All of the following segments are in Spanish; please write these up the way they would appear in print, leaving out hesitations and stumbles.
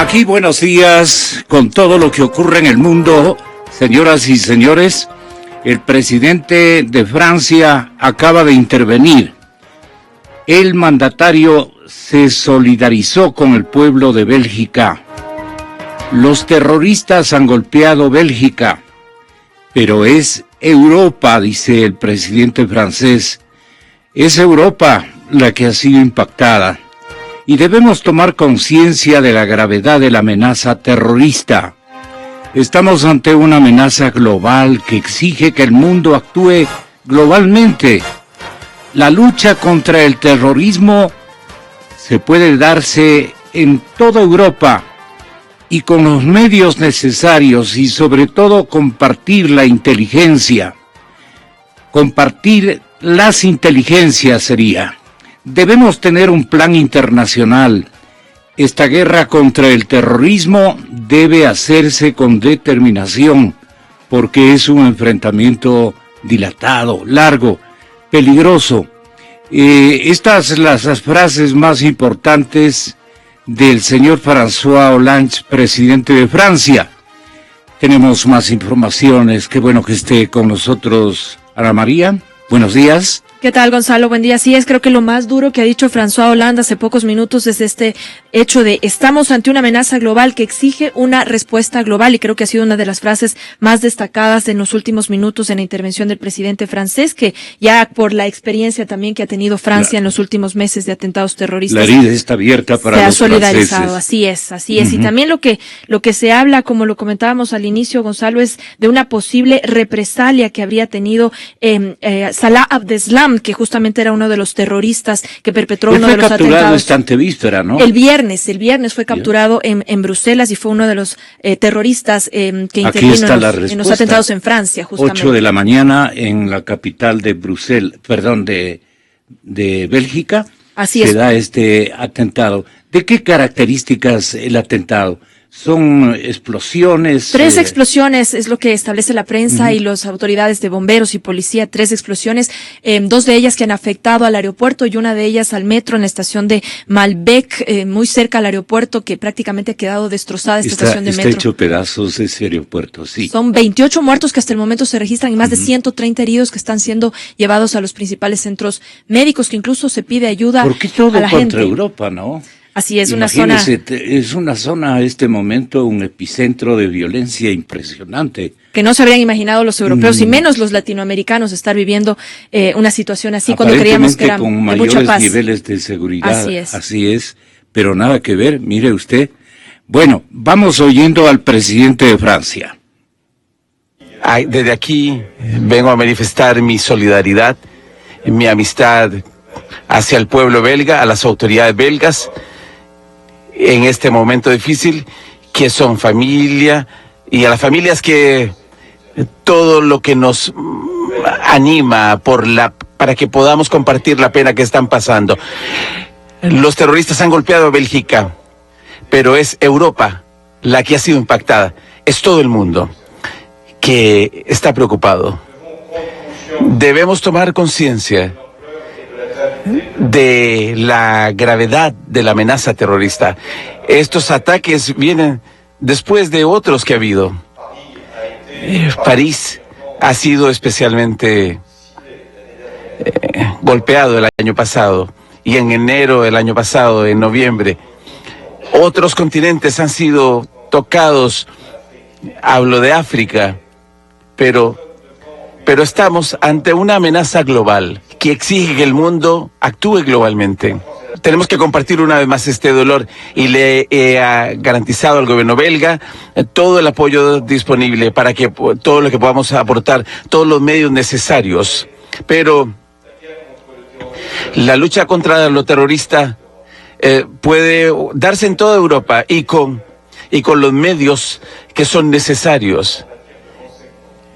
Aquí buenos días con todo lo que ocurre en el mundo, señoras y señores. El presidente de Francia acaba de intervenir. El mandatario se solidarizó con el pueblo de Bélgica. Los terroristas han golpeado Bélgica, pero es Europa, dice el presidente francés. Es Europa la que ha sido impactada. Y debemos tomar conciencia de la gravedad de la amenaza terrorista. Estamos ante una amenaza global que exige que el mundo actúe globalmente. La lucha contra el terrorismo se puede darse en toda Europa y con los medios necesarios y sobre todo compartir la inteligencia. Compartir las inteligencias sería. Debemos tener un plan internacional. Esta guerra contra el terrorismo debe hacerse con determinación, porque es un enfrentamiento dilatado, largo, peligroso. Estas las frases más importantes del señor François Hollande, presidente de Francia. Tenemos más informaciones. Qué bueno que esté con nosotros Ana María. Buenos días. ¿Qué tal, Gonzalo? Buen día. Sí, creo que lo más duro que ha dicho François Hollande hace pocos minutos es este hecho de estamos ante una amenaza global que exige una respuesta global, y creo que ha sido una de las frases más destacadas en los últimos minutos en la intervención del presidente francés, que ya por la experiencia también que ha tenido Francia en los últimos meses de atentados terroristas. La herida está abierta para los franceses. Se ha solidarizado, así es. Y también lo que se habla, como lo comentábamos al inicio, Gonzalo, es de una posible represalia que habría tenido Salah Abdeslam, que justamente era uno de los terroristas que perpetró uno de los atentados. Fue capturado esta antevíspera, ¿no? El viernes fue capturado en Bruselas y fue uno de los terroristas que intervino en los atentados en Francia, justamente. 8 de la mañana en la capital de de Bélgica. Así es. Se da este atentado. ¿De qué características el atentado? ¿Son explosiones? 3 explosiones es lo que establece la prensa y las autoridades de bomberos y policía. 3 explosiones, 2 de ellas que han afectado al aeropuerto y una de ellas al metro en la estación de Malbec, muy cerca al aeropuerto, que prácticamente ha quedado destrozada esta estación de metro. Está hecho pedazos ese aeropuerto, sí. Son 28 muertos que hasta el momento se registran y más de 130 heridos que están siendo llevados a los principales centros médicos, que incluso se pide ayuda a la gente. ¿Por qué todo contra Europa, no? Así es, es una zona a este momento, un epicentro de violencia impresionante. Que no se habrían imaginado los europeos y menos los latinoamericanos estar viviendo una situación así cuando creíamos que era con de mayores mucha paz. Niveles de seguridad. Así es, pero nada que ver, mire usted. Bueno, vamos oyendo al presidente de Francia. Desde aquí vengo a manifestar mi solidaridad, mi amistad hacia el pueblo belga, a las autoridades belgas, en este momento difícil, que son familia, y a las familias que todo lo que nos anima para que podamos compartir la pena que están pasando. Los terroristas han golpeado a Bélgica, pero es Europa la que ha sido impactada. Es todo el mundo que está preocupado. Debemos tomar conciencia de la gravedad de la amenaza terrorista. Estos ataques vienen después de otros que ha habido. París ha sido especialmente golpeado el año pasado, y en enero del año pasado, en noviembre. Otros continentes han sido tocados, hablo de África, pero estamos ante una amenaza global que exige que el mundo actúe globalmente. Tenemos que compartir una vez más este dolor, y le he garantizado al gobierno belga todo el apoyo disponible para que todo lo que podamos aportar, todos los medios necesarios. Pero la lucha contra lo terrorista puede darse en toda Europa y con los medios que son necesarios.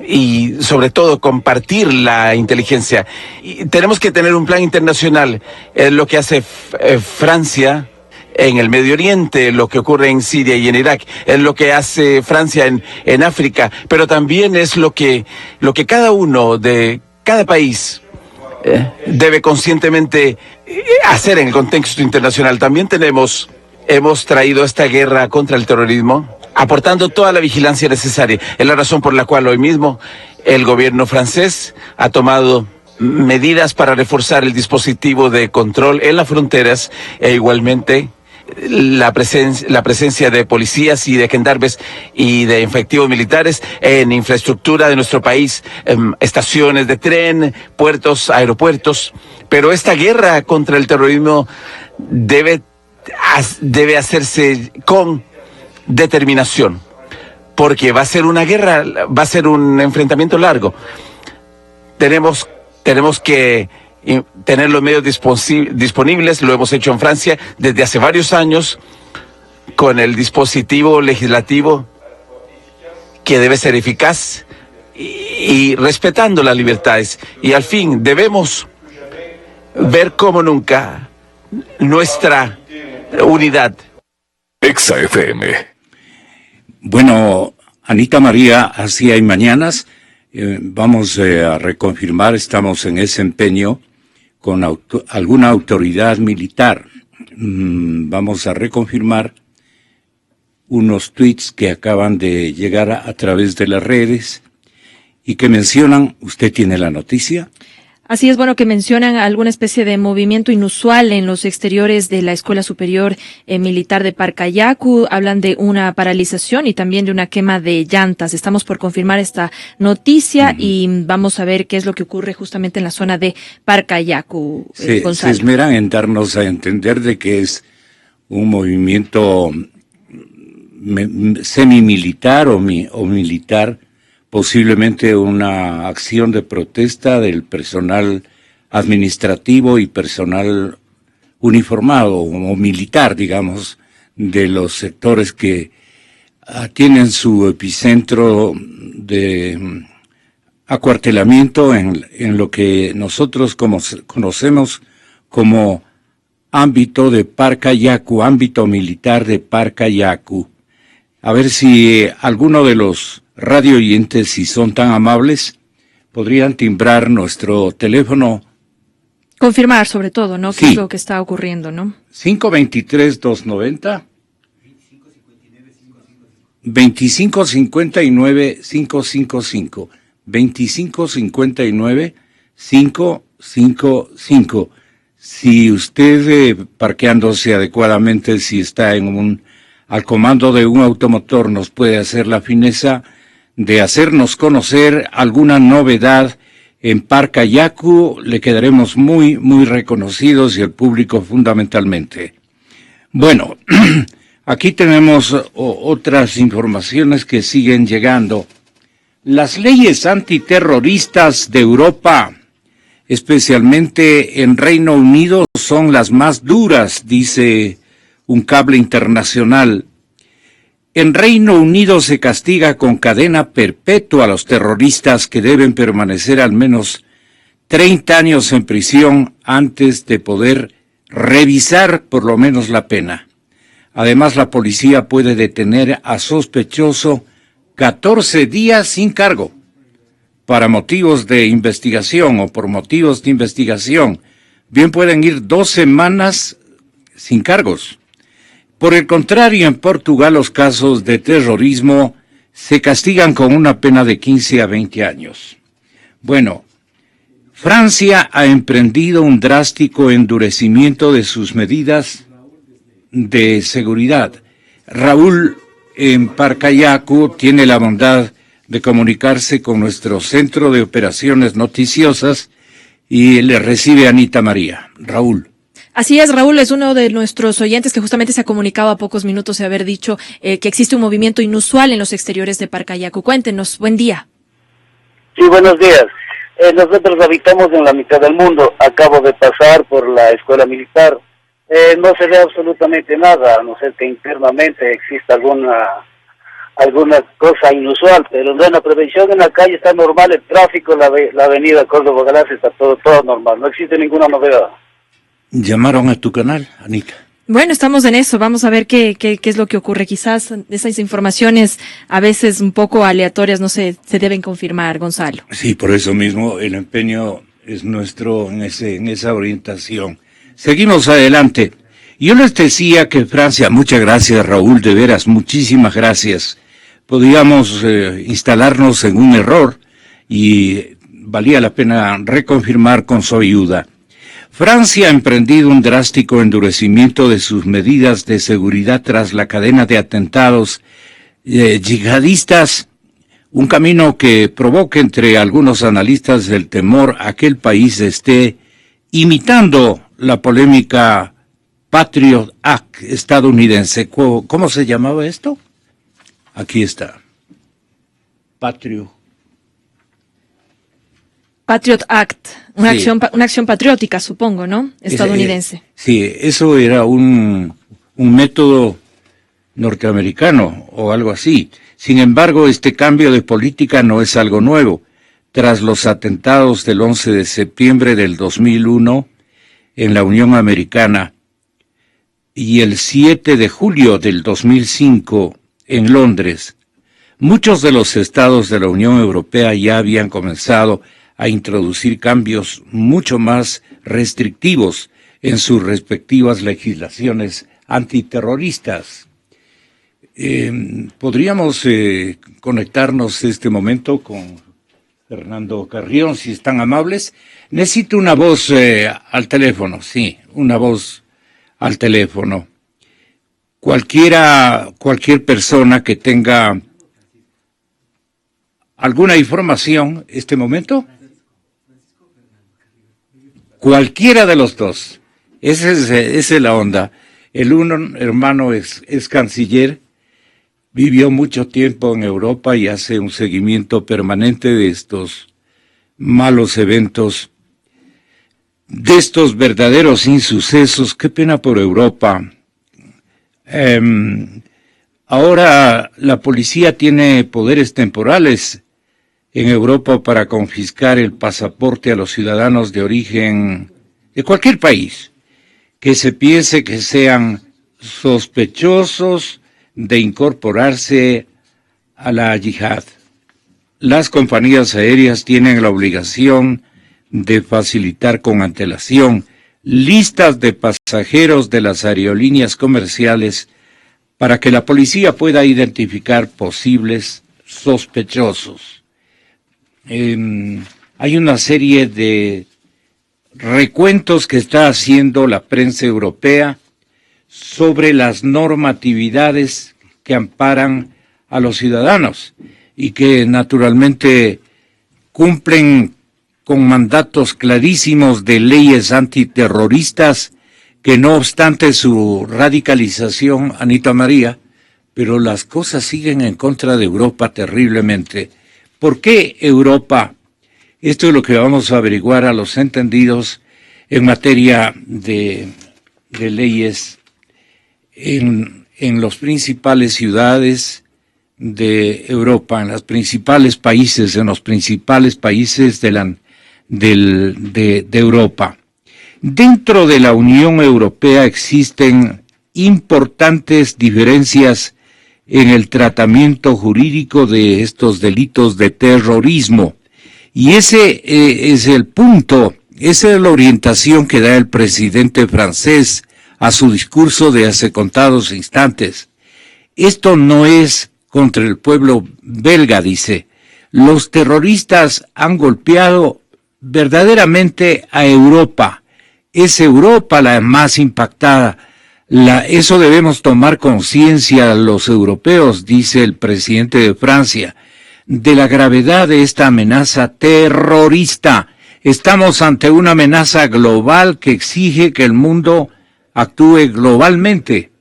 Y sobre todo compartir la inteligencia. Y tenemos que tener un plan internacional. Es lo que hace Francia en el Medio Oriente, lo que ocurre en Siria y en Irak, es lo que hace Francia en África, pero también es lo que cada uno de cada país debe conscientemente hacer en el contexto internacional. También tenemos hemos traído esta guerra contra el terrorismo, aportando toda la vigilancia necesaria. Es la razón por la cual hoy mismo el gobierno francés ha tomado medidas para reforzar el dispositivo de control en las fronteras e igualmente la presencia de policías y de gendarmes y de efectivos militares en infraestructura de nuestro país, estaciones de tren, puertos, aeropuertos. Pero esta guerra contra el terrorismo debe hacerse con determinación, porque va a ser una guerra, va a ser un enfrentamiento largo. Tenemos que tener los medios disponibles, lo hemos hecho en Francia desde hace varios años, con el dispositivo legislativo que debe ser eficaz y respetando las libertades. Y al fin debemos ver como nunca nuestra unidad. Exa FM. Bueno, Anita María, así hay mañanas. Vamos a reconfirmar, estamos en ese empeño con alguna autoridad militar. Vamos a reconfirmar unos tweets que acaban de llegar a través de las redes y que mencionan, ¿usted tiene la noticia? Así es, bueno, que mencionan alguna especie de movimiento inusual en los exteriores de la Escuela Superior Militar de Parcayacu. Hablan de una paralización y también de una quema de llantas. Estamos por confirmar esta noticia y vamos a ver qué es lo que ocurre justamente en la zona de Parcayacu. Se esmeran en darnos a entender de que es un movimiento semimilitar o militar, posiblemente una acción de protesta del personal administrativo y personal uniformado o militar, digamos, de los sectores que tienen su epicentro de acuartelamiento en lo que nosotros conocemos como ámbito de Parcayacu, ámbito militar de Parcayacu. A ver si alguno de los radio oyentes, si son tan amables, podrían timbrar nuestro teléfono. Confirmar sobre todo, ¿no? Sí. ¿Qué es lo que está ocurriendo, no? 523-290. 2559-555. 2559-555. Si usted, parqueándose adecuadamente, si está al comando de un automotor, nos puede hacer la fineza de hacernos conocer alguna novedad en Parcayacu, le quedaremos muy, muy reconocidos y el público fundamentalmente. Bueno, aquí tenemos otras informaciones que siguen llegando. Las leyes antiterroristas de Europa, especialmente en Reino Unido, son las más duras, dice un cable internacional. En Reino Unido se castiga con cadena perpetua a los terroristas que deben permanecer al menos 30 años en prisión antes de poder revisar por lo menos la pena. Además, la policía puede detener a sospechoso 14 días sin cargo para motivos de investigación o por motivos de investigación. Bien pueden ir 2 semanas sin cargos. Por el contrario, en Portugal los casos de terrorismo se castigan con una pena de 15 a 20 años. Bueno, Francia ha emprendido un drástico endurecimiento de sus medidas de seguridad. Raúl en Parcayacu tiene la bondad de comunicarse con nuestro centro de operaciones noticiosas y le recibe Anita María. Raúl. Así es, Raúl es uno de nuestros oyentes que justamente se ha comunicado a pocos minutos de haber dicho que existe un movimiento inusual en los exteriores de Parcayacu. Cuéntenos, buen día. Sí, buenos días. Nosotros habitamos en la mitad del mundo. Acabo de pasar por la escuela militar. No se ve absolutamente nada, a no ser que internamente exista alguna cosa inusual, pero la prevención en la calle está normal, el tráfico, la avenida Córdoba-Galacia está todo normal, no existe ninguna novedad. ¿Llamaron a tu canal, Anita? Bueno, estamos en eso, vamos a ver qué es lo que ocurre. Quizás esas informaciones a veces un poco aleatorias no se deben confirmar, Gonzalo. Sí, por eso mismo el empeño es nuestro en esa orientación. Seguimos adelante. Yo les decía que Francia, muchas gracias Raúl, de veras, muchísimas gracias. Podíamos instalarnos en un error y valía la pena reconfirmar con su ayuda. Francia ha emprendido un drástico endurecimiento de sus medidas de seguridad tras la cadena de atentados yihadistas, un camino que provoca entre algunos analistas el temor a que el país esté imitando la polémica Patriot Act estadounidense. ¿Cómo se llamaba esto? Aquí está. Patriot Act, una acción patriótica, supongo, ¿no? Estadounidense. Sí, eso era un método norteamericano o algo así. Sin embargo, este cambio de política no es algo nuevo. Tras los atentados del 11 de septiembre del 2001 en la Unión Americana y el 7 de julio del 2005 en Londres, muchos de los estados de la Unión Europea ya habían comenzado a introducir cambios mucho más restrictivos en sus respectivas legislaciones antiterroristas. Podríamos conectarnos este momento con Fernando Carrión, si están amables. Necesito una voz al teléfono, sí, una voz al teléfono. Cualquier persona que tenga alguna información, este momento. Cualquiera de los dos. Esa es la onda. El uno hermano es canciller, vivió mucho tiempo en Europa y hace un seguimiento permanente de estos malos eventos, de estos verdaderos insucesos. Qué pena por Europa. Ahora la policía tiene poderes temporales en Europa para confiscar el pasaporte a los ciudadanos de origen de cualquier país que se piense que sean sospechosos de incorporarse a la yihad. Las compañías aéreas tienen la obligación de facilitar con antelación listas de pasajeros de las aerolíneas comerciales para que la policía pueda identificar posibles sospechosos. Hay una serie de recuentos que está haciendo la prensa europea sobre las normatividades que amparan a los ciudadanos y que naturalmente cumplen con mandatos clarísimos de leyes antiterroristas que, no obstante su radicalización, Anita María, pero las cosas siguen en contra de Europa terriblemente. ¿Por qué Europa? Esto es lo que vamos a averiguar a los entendidos en materia de leyes en las principales ciudades de Europa, en los principales países de Europa. Dentro de la Unión Europea existen importantes diferencias en el tratamiento jurídico de estos delitos de terrorismo. Y ese es el punto, esa es la orientación que da el presidente francés a su discurso de hace contados instantes. Esto no es contra el pueblo belga, dice. Los terroristas han golpeado verdaderamente a Europa. Es Europa la más impactada. Eso debemos tomar conciencia los europeos, dice el presidente de Francia, de la gravedad de esta amenaza terrorista. Estamos ante una amenaza global que exige que el mundo actúe globalmente.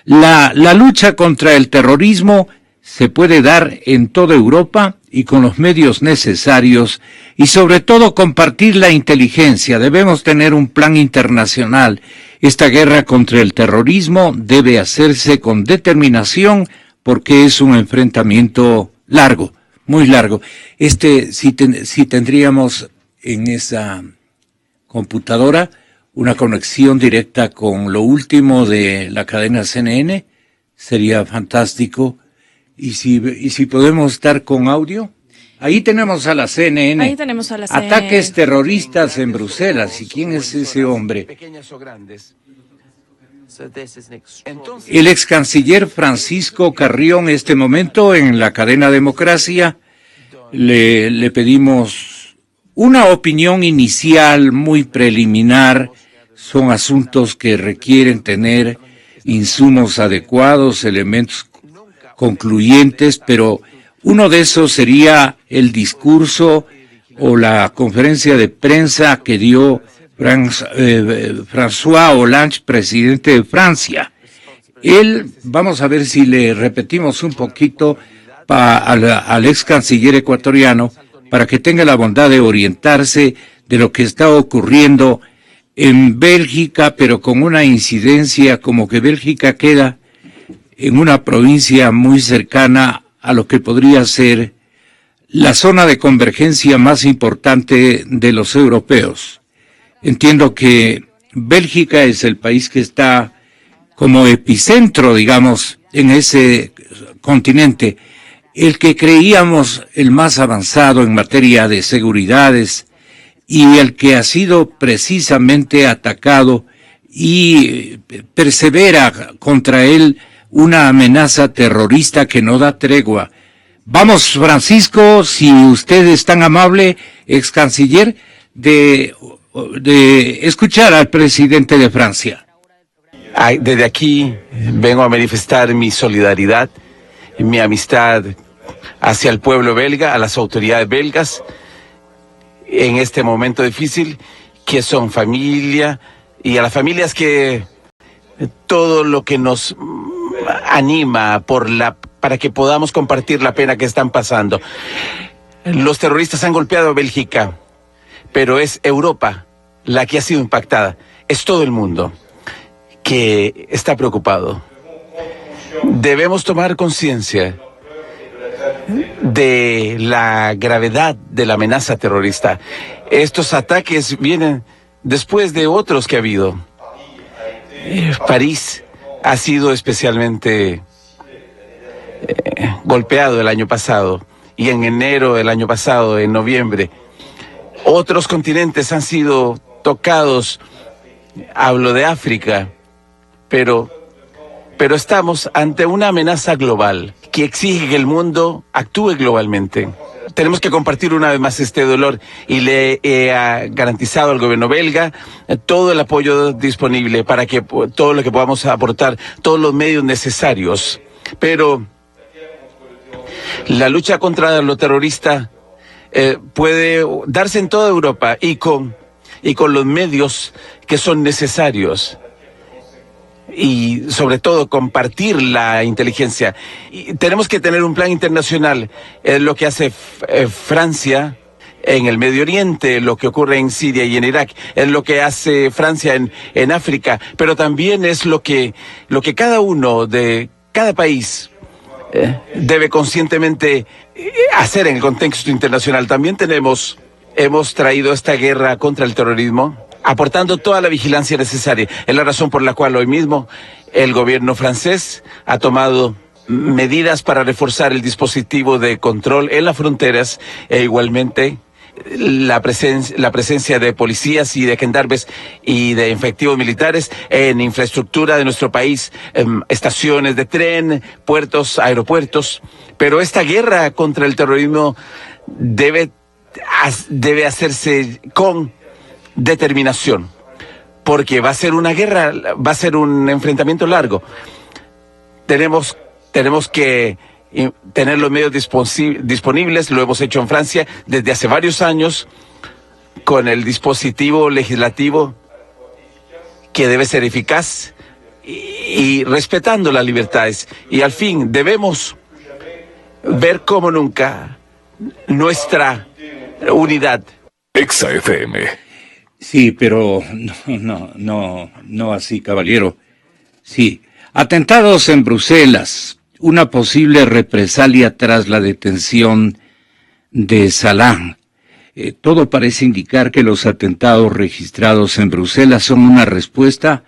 La lucha contra el terrorismo se puede dar en toda Europa y con los medios necesarios y sobre todo compartir la inteligencia. Debemos tener un plan internacional. Esta guerra contra el terrorismo debe hacerse con determinación porque es un enfrentamiento largo, muy largo. Si tendríamos en esa computadora una conexión directa con lo último de la cadena CNN, sería fantástico. Y si podemos estar con audio, ahí tenemos a la CNN. Ahí tenemos a la CNN. Ataques terroristas en Bruselas. ¿Y quién es ese hombre? Pequeñas o grandes. El ex canciller Francisco Carrió, en este momento en la cadena Democracia, le pedimos una opinión inicial muy preliminar. Son asuntos que requieren tener insumos adecuados, elementos concluyentes, pero uno de esos sería el discurso o la conferencia de prensa que dio François Hollande, presidente de Francia. Él, vamos a ver si le repetimos un poquito al ex canciller ecuatoriano para que tenga la bondad de orientarse de lo que está ocurriendo en Bélgica, pero con una incidencia como que Bélgica queda en una provincia muy cercana a lo que podría ser la zona de convergencia más importante de los europeos. Entiendo que Bélgica es el país que está como epicentro, digamos, en ese continente, el que creíamos el más avanzado en materia de seguridades y el que ha sido precisamente atacado y persevera contra él una amenaza terrorista que no da tregua. Vamos, Francisco, si usted es tan amable, ex canciller, de escuchar al presidente de Francia. Desde aquí vengo a manifestar mi solidaridad, mi amistad hacia el pueblo belga, a las autoridades belgas, en este momento difícil, que son familia, y a las familias que todo lo que nos anima para que podamos compartir la pena que están pasando. Los terroristas han golpeado a Bélgica, pero es Europa la que ha sido impactada. Es todo el mundo que está preocupado. Debemos tomar conciencia de la gravedad de la amenaza terrorista. Estos ataques vienen después de otros que ha habido. París ha sido especialmente golpeado el año pasado, y en enero del año pasado, en noviembre, otros continentes han sido tocados. Hablo de África, pero estamos ante una amenaza global que exige que el mundo actúe globalmente. Tenemos que compartir una vez más este dolor, y le he garantizado al gobierno belga todo el apoyo disponible para que todo lo que podamos aportar, todos los medios necesarios. Pero la lucha contra lo terrorista puede darse en toda Europa y con los medios que son necesarios. Y sobre todo compartir la inteligencia. Y tenemos que tener un plan internacional, lo que hace Francia en el Medio Oriente, lo que ocurre en Siria y en Irak, es lo que hace Francia en África, pero también es lo que cada uno de cada país debe conscientemente hacer en el contexto internacional. También hemos traído esta guerra contra el terrorismo aportando toda la vigilancia necesaria. Es la razón por la cual hoy mismo el gobierno francés ha tomado medidas para reforzar el dispositivo de control en las fronteras, e igualmente la presencia de policías y de gendarmes y de efectivos militares en infraestructura de nuestro país, estaciones de tren, puertos, aeropuertos. Pero esta guerra contra el terrorismo debe hacerse con determinación, porque va a ser una guerra, va a ser un enfrentamiento largo. Tenemos que tener los medios disponibles. Lo hemos hecho en Francia desde hace varios años con el dispositivo legislativo que debe ser eficaz y respetando las libertades. Y al fin debemos ver como nunca nuestra unidad. Exa FM. Sí, pero no así, caballero. Sí, atentados en Bruselas, una posible represalia tras la detención de Salah. Todo parece indicar que los atentados registrados en Bruselas son una respuesta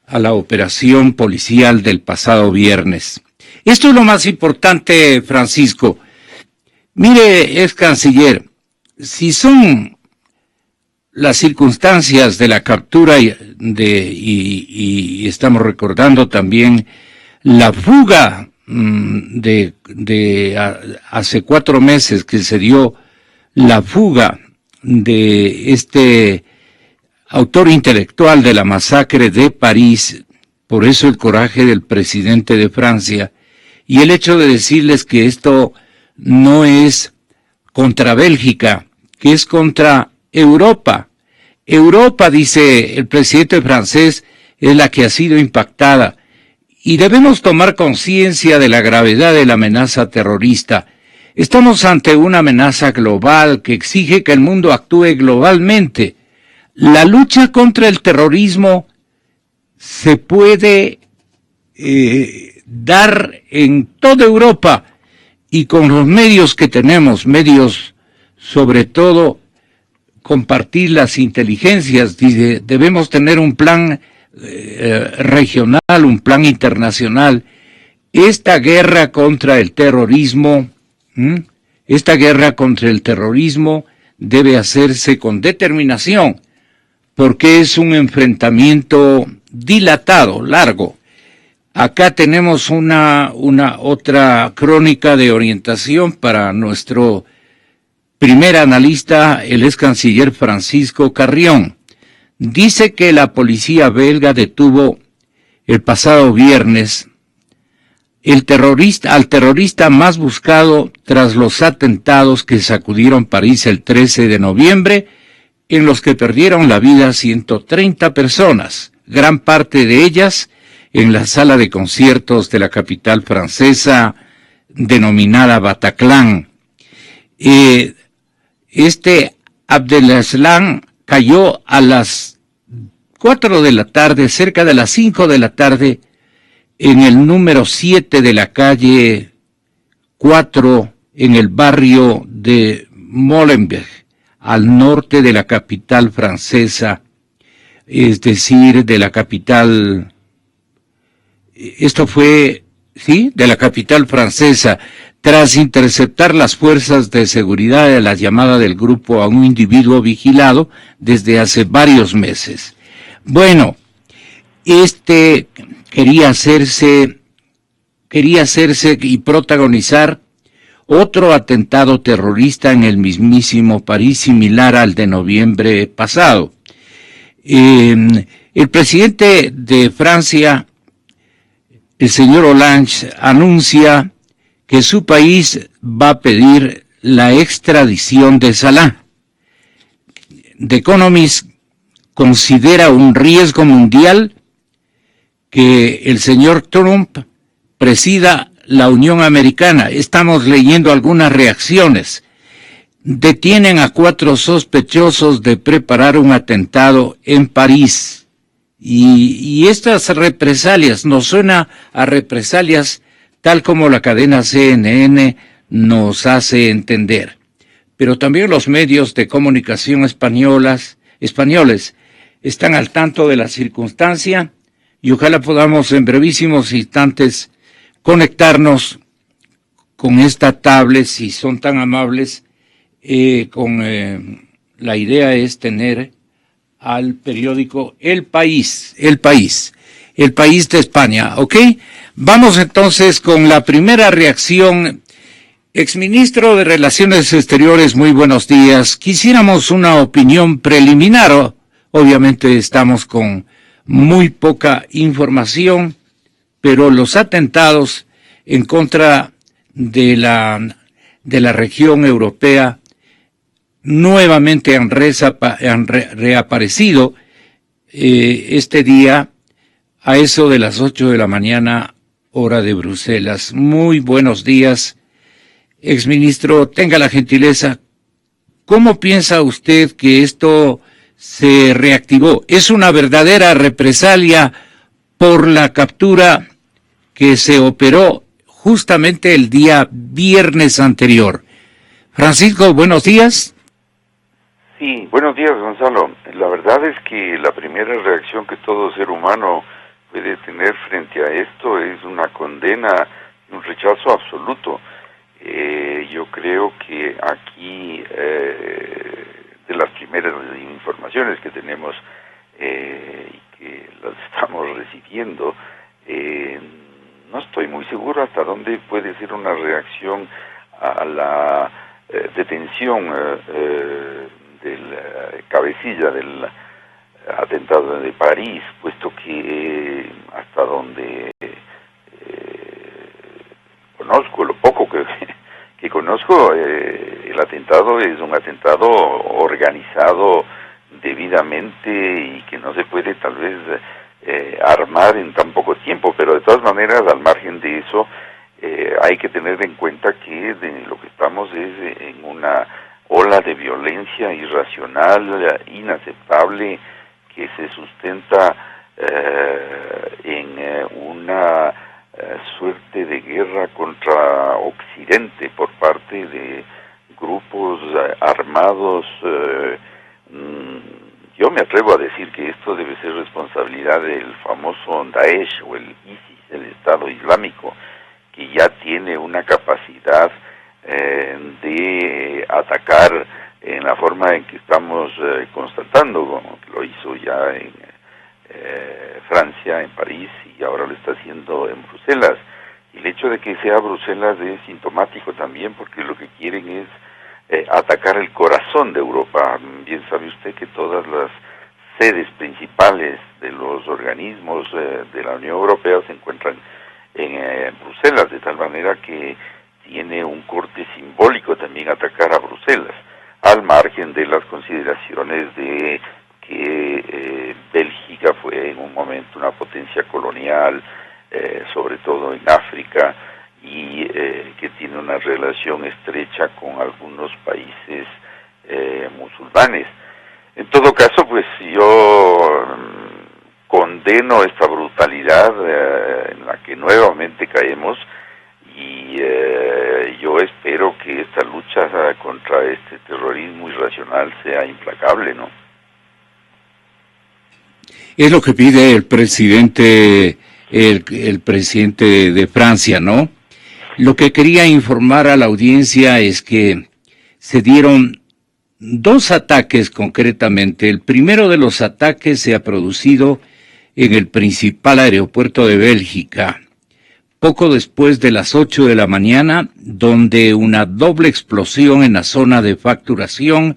a la operación policial del pasado viernes. Esto es lo más importante, Francisco. Mire, ex canciller, si son las circunstancias de la captura y estamos recordando también la fuga hace 4 meses que se dio la fuga de este autor intelectual de la masacre de París. Por eso el coraje del presidente de Francia y el hecho de decirles que esto no es contra Bélgica, que es contra Europa. Europa, dice el presidente francés, es la que ha sido impactada y debemos tomar conciencia de la gravedad de la amenaza terrorista. Estamos ante una amenaza global que exige que el mundo actúe globalmente. La lucha contra el terrorismo se puede dar en toda Europa y con los medios que tenemos, medios sobre todo compartir las inteligencias. Debemos tener un plan regional, un plan internacional. Esta guerra contra el terrorismo, debe hacerse con determinación, porque es un enfrentamiento dilatado, largo. Acá tenemos una otra crónica de orientación para nuestro primer analista, el ex canciller Francisco Carrión. Dice que la policía belga detuvo el pasado viernes al terrorista más buscado tras los atentados que sacudieron París el 13 de noviembre, en los que perdieron la vida 130 personas, gran parte de ellas en la sala de conciertos de la capital francesa, denominada Bataclan. Este Abdeslam cayó a las 4 de la tarde, cerca de las 5 de la tarde, en el número 7 de la calle 4, en el barrio de Molenbeek, al norte de la capital francesa, es decir, de la capital, de la capital francesa, tras interceptar las fuerzas de seguridad de la llamada del grupo a un individuo vigilado desde hace varios meses. Bueno, quería hacerse y protagonizar otro atentado terrorista en el mismísimo París, similar al de noviembre pasado. El presidente de Francia, el señor Hollande, anuncia que su país va a pedir la extradición de Salah. The Economist considera un riesgo mundial que el señor Trump presida la Unión Americana. Estamos leyendo algunas reacciones. Detienen a 4 sospechosos de preparar un atentado en París. Y estas represalias, nos suena a represalias tal como la cadena CNN nos hace entender. Pero también los medios de comunicación españoles están al tanto de la circunstancia y ojalá podamos en brevísimos instantes conectarnos con esta tablet, si son tan amables. La idea es tener al periódico El País de España, ¿ok? Vamos entonces con la primera reacción. Exministro de Relaciones Exteriores, muy buenos días. Quisiéramos una opinión preliminar. Obviamente estamos con muy poca información, pero los atentados en contra de la región europea nuevamente han reaparecido este día a eso de las 8 de la mañana, hora de Bruselas. Muy buenos días, exministro. Tenga la gentileza. ¿Cómo piensa usted que esto se reactivó? ¿Es una verdadera represalia por la captura que se operó justamente el día viernes anterior? Francisco, buenos días. Sí, buenos días, Gonzalo. La verdad es que la primera reacción que todo ser humano puede tener frente a esto es una condena, un rechazo absoluto. Yo creo que aquí de las primeras informaciones que tenemos y que las estamos recibiendo, no estoy muy seguro hasta dónde puede ser una reacción a la detención del cabecilla del atentado de París, puesto que hasta donde conozco, lo poco que conozco, el atentado es un atentado organizado debidamente y que no se puede tal vez armar en tan poco tiempo, pero de todas maneras, al margen de eso, hay que tener en cuenta que lo que estamos es en una ola de violencia irracional, inaceptable, que se sustenta en una suerte de guerra contra Occidente por parte de grupos armados. Yo me atrevo a decir que esto debe ser responsabilidad del famoso Daesh o el ISIS, el Estado Islámico, que ya tiene una capacidad de atacar en la forma en que estamos constatando, como lo hizo ya en Francia, en París, y ahora lo está haciendo en Bruselas. Y el hecho de que sea Bruselas es sintomático también, porque lo que quieren es atacar el corazón de Europa. Bien sabe usted que todas las sedes principales de los organismos de la Unión Europea se encuentran en Bruselas, de tal manera que tiene un corte simbólico también atacar a Bruselas, al margen de las consideraciones de que Bélgica fue en un momento una potencia colonial, sobre todo en África, y que tiene una relación estrecha con algunos países musulmanes. En todo caso, pues yo condeno esta brutalidad en la que nuevamente caemos, y yo espero que esta lucha contra este terrorismo irracional sea implacable, ¿no? Es lo que pide el presidente de Francia, ¿no? Lo que quería informar a la audiencia es que se dieron 2 ataques concretamente. El primero de los ataques se ha producido en el principal aeropuerto de Bélgica, poco después de las 8 de la mañana, donde una doble explosión en la zona de facturación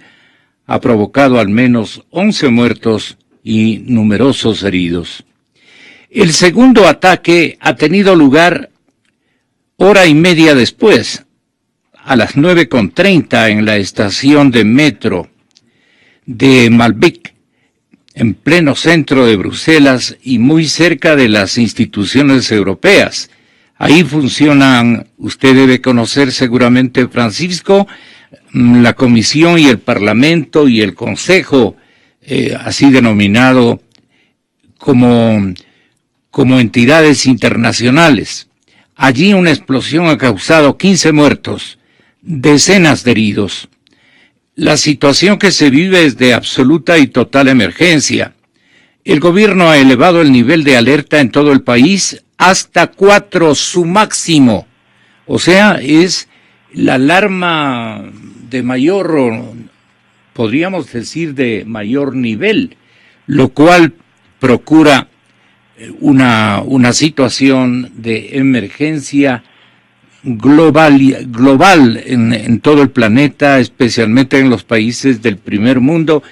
ha provocado al menos 11 muertos y numerosos heridos. El segundo ataque ha tenido lugar hora y media después, a las 9:30 en la estación de metro de Malbec, en pleno centro de Bruselas y muy cerca de las instituciones europeas. Ahí funcionan, usted debe conocer seguramente, Francisco, la Comisión y el Parlamento y el Consejo, así denominado como entidades internacionales. Allí una explosión ha causado 15 muertos, decenas de heridos. La situación que se vive es de absoluta y total emergencia. El gobierno ha elevado el nivel de alerta en todo el país hasta 4, su máximo. O sea, es la alarma de mayor, podríamos decir, de mayor nivel, lo cual procura una situación de emergencia global en todo el planeta, especialmente en los países del primer mundo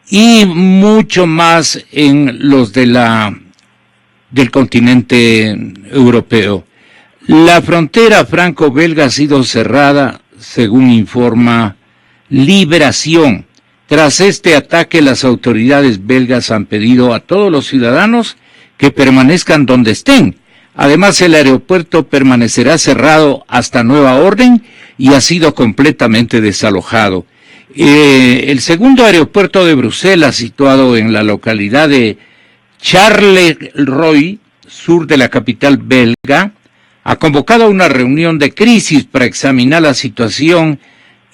y mucho más en los del continente europeo. La frontera franco-belga ha sido cerrada, según informa Liberación. Tras este ataque, las autoridades belgas han pedido a todos los ciudadanos que permanezcan donde estén. Además, el aeropuerto permanecerá cerrado hasta nueva orden y ha sido completamente desalojado. El segundo aeropuerto de Bruselas, situado en la localidad de Charleroi, sur de la capital belga, ha convocado una reunión de crisis para examinar la situación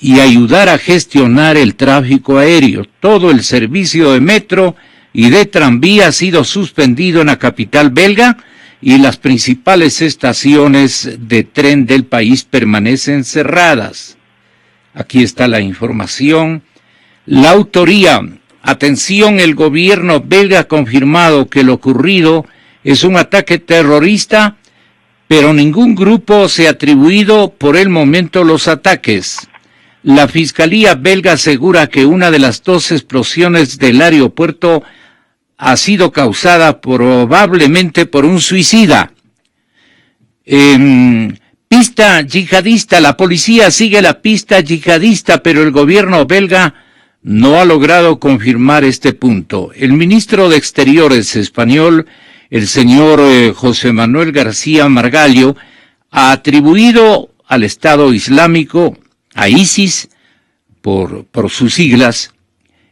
y ayudar a gestionar el tráfico aéreo. Todo el servicio de metro y de tranvía ha sido suspendido en la capital belga y las principales estaciones de tren del país permanecen cerradas. Aquí está la información. La autoría. Atención, el gobierno belga ha confirmado que lo ocurrido es un ataque terrorista, pero ningún grupo se ha atribuido por el momento los ataques. La Fiscalía belga asegura que una de las 2 explosiones del aeropuerto ha sido causada probablemente por un suicida. Pista yihadista. La policía sigue la pista yihadista, pero el gobierno belga no ha logrado confirmar este punto. El ministro de Exteriores español, el señor José Manuel García Margallo, ha atribuido al Estado Islámico, a ISIS, por sus siglas,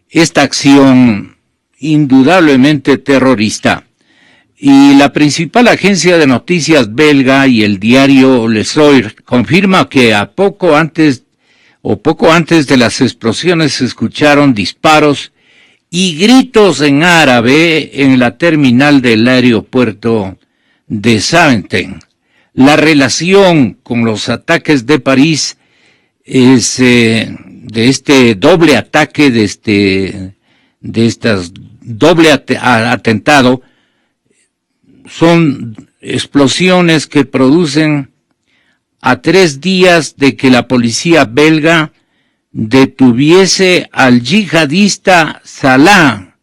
esta acción indudablemente terrorista. Y la principal agencia de noticias belga y el diario Le Soir confirma que poco antes de las explosiones se escucharon disparos y gritos en árabe en la terminal del aeropuerto de Zaventem. La relación con los ataques de París es de este doble ataque, atentado, son explosiones que producen a 3 días de que la policía belga detuviese al yihadista Salah,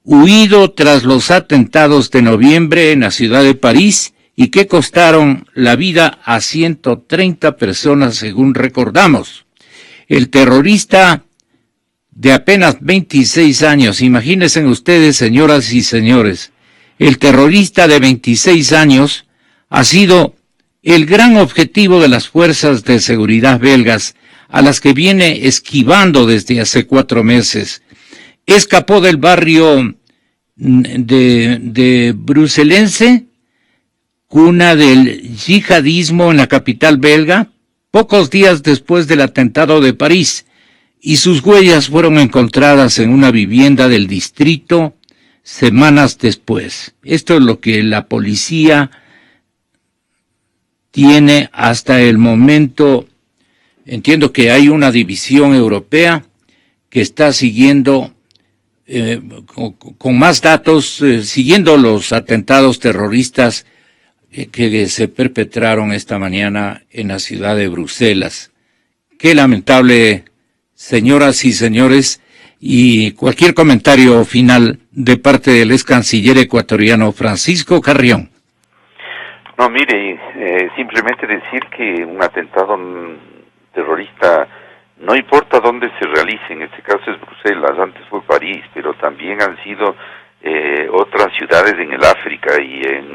huido tras los atentados de noviembre en la ciudad de París y que costaron la vida a 130 personas, según recordamos. El terrorista de apenas 26 años, imagínense ustedes, señoras y señores, el terrorista de 26 años ha sido el gran objetivo de las fuerzas de seguridad belgas, a las que viene esquivando desde hace 4 meses. Escapó del barrio de bruselense, cuna del yihadismo en la capital belga, pocos días después del atentado de París, y sus huellas fueron encontradas en una vivienda del distrito semanas después. Esto es lo que la policía tiene hasta el momento. Entiendo que hay una división europea que está siguiendo con más datos, siguiendo los atentados terroristas que se perpetraron esta mañana en la ciudad de Bruselas. Qué lamentable, señoras y señores, y cualquier comentario final de parte del ex canciller ecuatoriano Francisco Carrión. No, mire, simplemente decir que un atentado terrorista, no importa dónde se realice, en este caso es Bruselas, antes fue París, pero también han sido otras ciudades en el África y en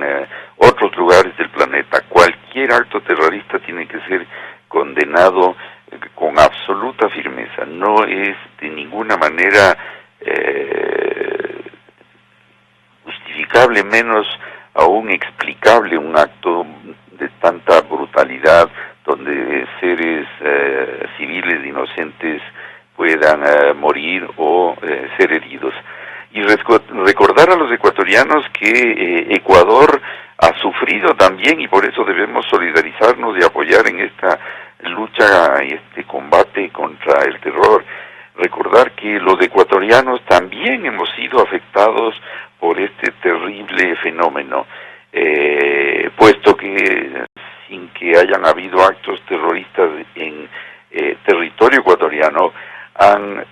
otros lugares del planeta. Cualquier acto terrorista tiene que ser condenado con absoluta firmeza. No es de ninguna manera justificable, menos aún explicable, un acto de tanta brutalidad donde seres civiles inocentes puedan morir o ser heridos. Y recordar a los ecuatorianos que Ecuador ha sufrido también, y por eso debemos solidarizarnos y apoyar en esta lucha y este combate contra el terror. Recordar que los ecuatorianos también hemos sido afectados por este terrible fenómeno, puesto que sin que hayan habido actos terroristas en territorio ecuatoriano, han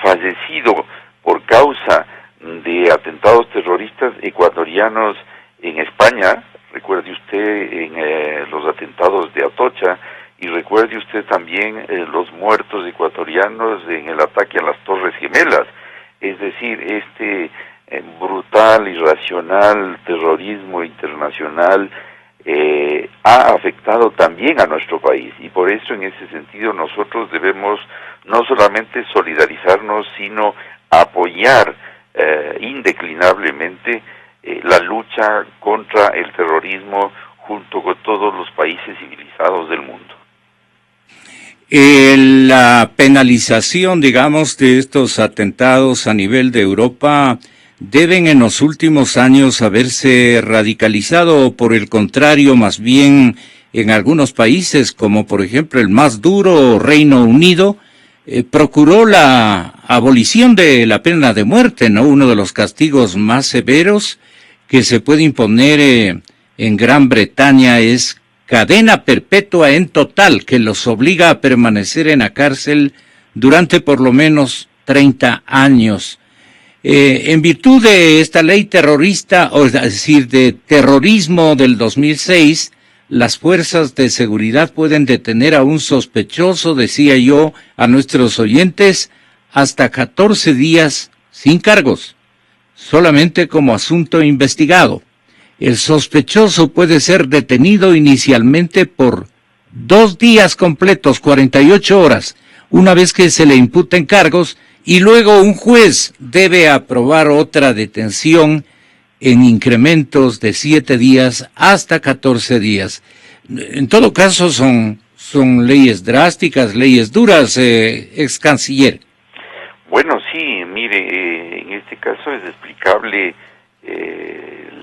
fallecido por causa de atentados terroristas ecuatorianos en España. Recuerde usted en los atentados de Atocha, y recuerde usted también los muertos ecuatorianos en el ataque a las Torres Gemelas. Es decir, este brutal, irracional terrorismo internacional ha afectado también a nuestro país, y por eso en ese sentido nosotros debemos no solamente solidarizarnos, sino apoyar indeclinablemente la lucha contra el terrorismo junto con todos los países civilizados del mundo. La penalización, digamos, de estos atentados a nivel de Europa deben en los últimos años haberse radicalizado, o por el contrario, más bien en algunos países, como por ejemplo el más duro, Reino Unido, procuró la abolición de la pena de muerte, ¿no? Uno de los castigos más severos que se puede imponer en Gran Bretaña es cadena perpetua en total, que los obliga a permanecer en la cárcel durante por lo menos 30 años. En virtud de esta ley terrorista, o es decir, de terrorismo del 2006, las fuerzas de seguridad pueden detener a un sospechoso, decía yo a nuestros oyentes, hasta 14 días sin cargos, solamente como asunto investigado. El sospechoso puede ser detenido inicialmente por 2 días completos, 48 horas, una vez que se le imputen cargos, y luego un juez debe aprobar otra detención en incrementos de 7 días hasta 14 días. En todo caso son leyes drásticas, leyes duras, ex canciller. Bueno, sí, mire, en este caso es explicable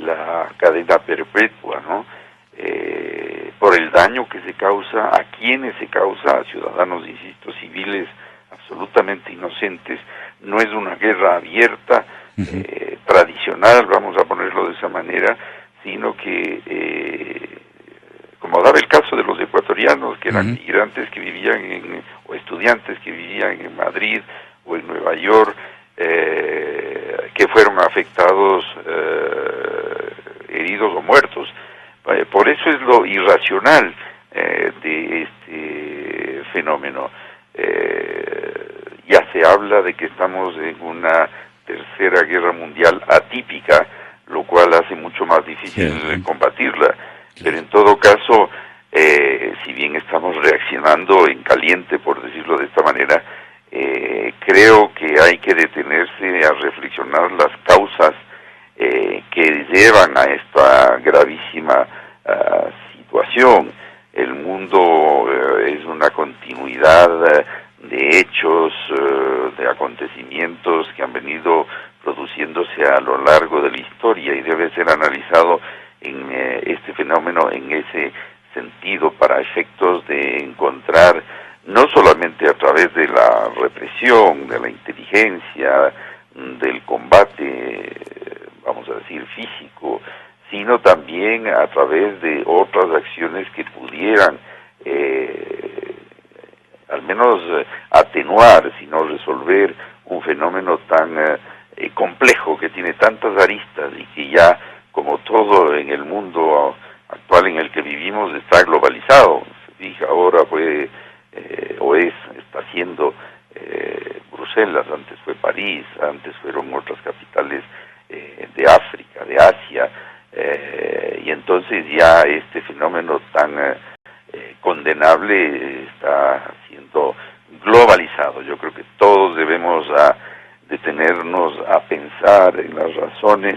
la cadena perpetua, ¿no? Por el daño que se causa, a quienes se causa, a ciudadanos, insisto, civiles absolutamente inocentes. No es una guerra abierta, tradicional, vamos a ponerlo de esa manera, sino que, como daba el caso de los ecuatorianos, que eran migrantes que vivían o estudiantes que vivían en Madrid o en Nueva York, que fueron afectados, heridos o muertos. Por eso es lo irracional de este fenómeno. Ya se habla de que estamos en una tercera guerra mundial atípica, lo cual hace mucho más difícil combatirla. Pero en todo caso, si bien estamos reaccionando en caliente, por decirlo de esta manera, creo que hay que detenerse a reflexionar las causas que llevan a esta gravísima situación. El mundo es una continuidad de hechos, de acontecimientos que han venido produciéndose a lo largo de la historia y debe ser analizado en este fenómeno en ese sentido para efectos de encontrar, no solamente a través de la represión, de la inteligencia, del combate, vamos a decir, físico, sino también a través de otras acciones que pudieran al menos atenuar, si no resolver un fenómeno tan complejo, que tiene tantas aristas y que ya, como todo en el mundo actual en el que vivimos, está globalizado. Se fija, ahora está siendo Bruselas, antes fue París, antes fueron otras capitales de África, de Asia, y entonces ya este fenómeno tan condenable está siendo globalizado. Yo creo que todos debemos detenernos a pensar en las razones